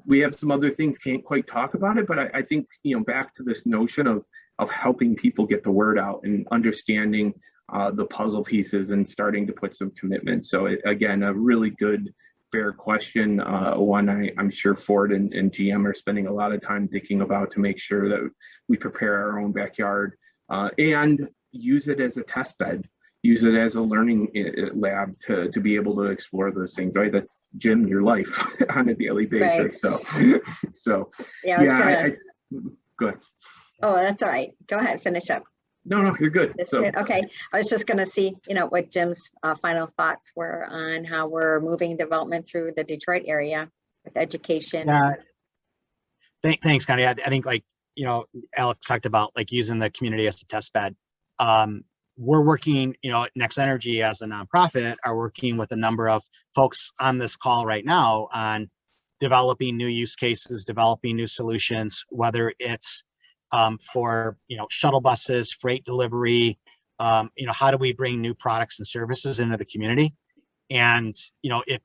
We have some other things, can't quite talk about it, but I think, back to this notion of helping people get the word out and understanding the puzzle pieces and starting to put some commitment. So again, a really good, fair question. One I'm sure Ford and GM are spending a lot of time thinking about to make sure that we prepare our own backyard and use it as a test bed, use it as a learning lab to be able to explore those things, right? That's, Jim, your life on a daily basis. Right. So yeah, go ahead. Oh, that's all right. Go ahead, finish up. No, you're good. So Okay, I was just going to see, what Jim's final thoughts were on how we're moving development through the Detroit area with education. Yeah. Thanks, Connie. I think Alex talked about using the community as a test bed. We're working, NextEnergy as a nonprofit are working with a number of folks on this call right now on developing new use cases, developing new solutions, whether it's for shuttle buses, freight delivery. How do we bring new products and services into the community? And it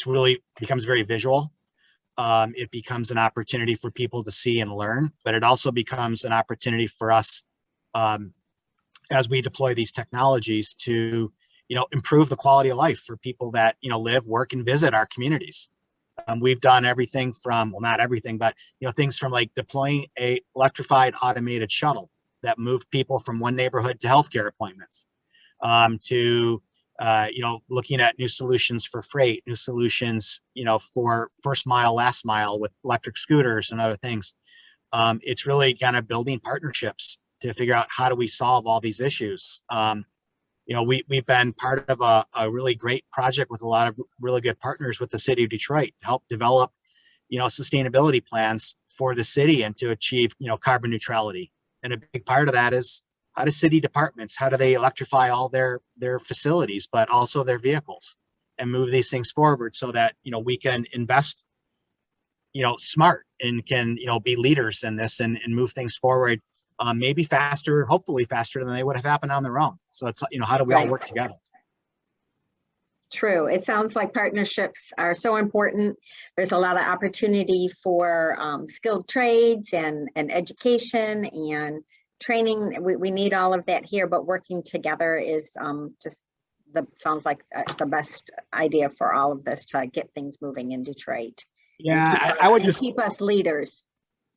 really becomes very visual. It becomes an opportunity for people to see and learn, but it also becomes an opportunity for us as we deploy these technologies to improve the quality of life for people that live, work, and visit our communities. We've done everything from, well, not everything, but things from deploying a electrified automated shuttle that moved people from one neighborhood to healthcare appointments, to looking at new solutions for freight, new solutions for first mile, last mile with electric scooters and other things. It's really kind of building partnerships to figure out how do we solve all these issues. We've been part of a really great project with a lot of really good partners with the city of Detroit to help develop, sustainability plans for the city and to achieve, carbon neutrality. And a big part of that is how do city departments, how do they electrify all their facilities, but also their vehicles and move these things forward so that, we can invest, smart and can, be leaders in this and move things forward. Maybe faster, hopefully faster than they would have happened on their own. So it's, how do we all work together? True. It sounds like partnerships are so important. There's a lot of opportunity for skilled trades and education and training. We need all of that here, but working together is sounds like the best idea for all of this to get things moving in Detroit. Yeah, I would just keep us leaders.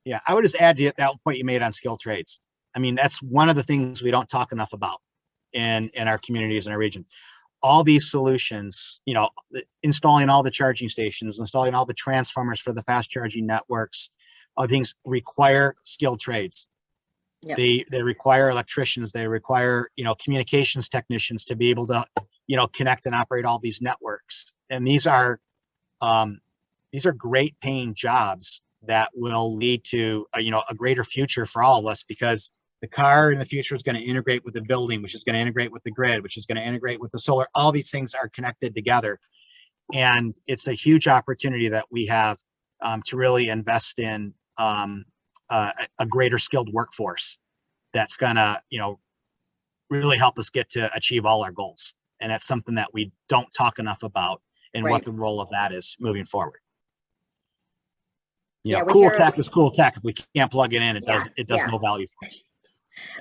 Yeah, I would just add to that point you made on skilled trades. I mean, that's one of the things we don't talk enough about in our communities in our region. All these solutions, installing all the charging stations, installing all the transformers for the fast charging networks, all things require skilled trades. Yep. They require electricians, they require, communications technicians to be able to, connect and operate all these networks. And these are great paying jobs that will lead to a greater future for all of us, because the car in the future is going to integrate with the building, which is going to integrate with the grid, which is going to integrate with the solar. All these things are connected together. And it's a huge opportunity that we have to really invest in a greater skilled workforce that's going to, really help us get to achieve all our goals. And that's something that we don't talk enough about and what the role of that is moving forward. Cool tech is cool tech. If we can't plug it in, it does no value for us.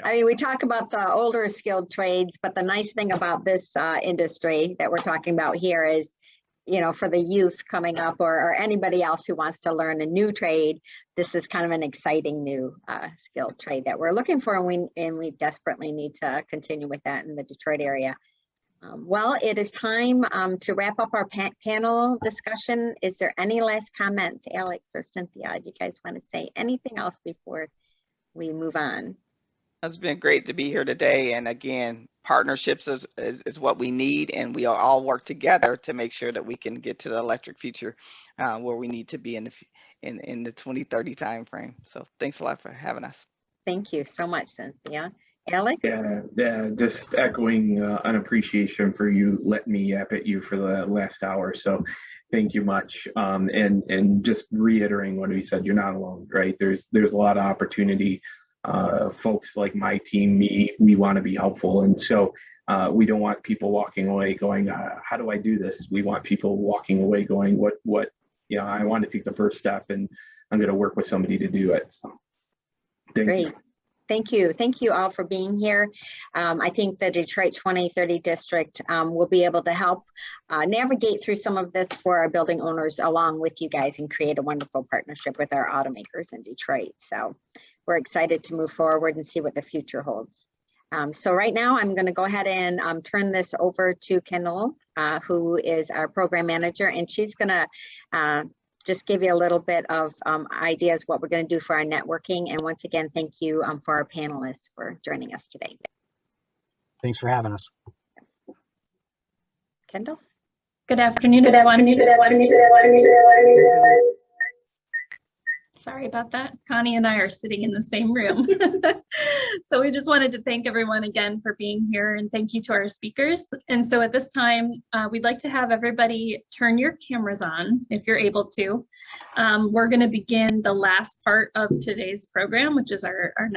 I mean, we talk about the older skilled trades, but the nice thing about this industry that we're talking about here is, for the youth coming up or anybody else who wants to learn a new trade, this is kind of an exciting new skilled trade that we're looking for, and we desperately need to continue with that in the Detroit area. Well, it is time to wrap up our panel discussion. Is there any last comments, Alex or Cynthia? Do you guys want to say anything else before we move on? It's been great to be here today. And again, partnerships is what we need, and we all work together to make sure that we can get to the electric future where we need to be in the 2030 timeframe. So thanks a lot for having us. Thank you so much, Cynthia. Alex? Yeah, just echoing an appreciation for you letting me yap at you for the last hour. So thank you much. And just reiterating what we said, you're not alone, right? There's a lot of opportunity. Folks like my team, we want to be helpful. And so we don't want people walking away going, how do I do this? We want people walking away going, what, I want to take the first step and I'm going to work with somebody to do it. So Great. You. Thank you. Thank you all for being here. I think the Detroit 2030 district will be able to help navigate through some of this for our building owners along with you guys and create a wonderful partnership with our automakers in Detroit. So we're excited to move forward and see what the future holds. So right now I'm going to go ahead and turn this over to Kendall, who is our program manager, and she's going to just give you a little bit of ideas what we're going to do for our networking. And once again, thank you for our panelists for joining us today. Thanks for having us. Kendall? Good afternoon, everyone. Sorry about that. Connie and I are sitting in the same room. So we just wanted to thank everyone again for being here, and thank you to our speakers. And so at this time, we'd like to have everybody turn your cameras on if you're able to. We're going to begin the last part of today's program, which is our next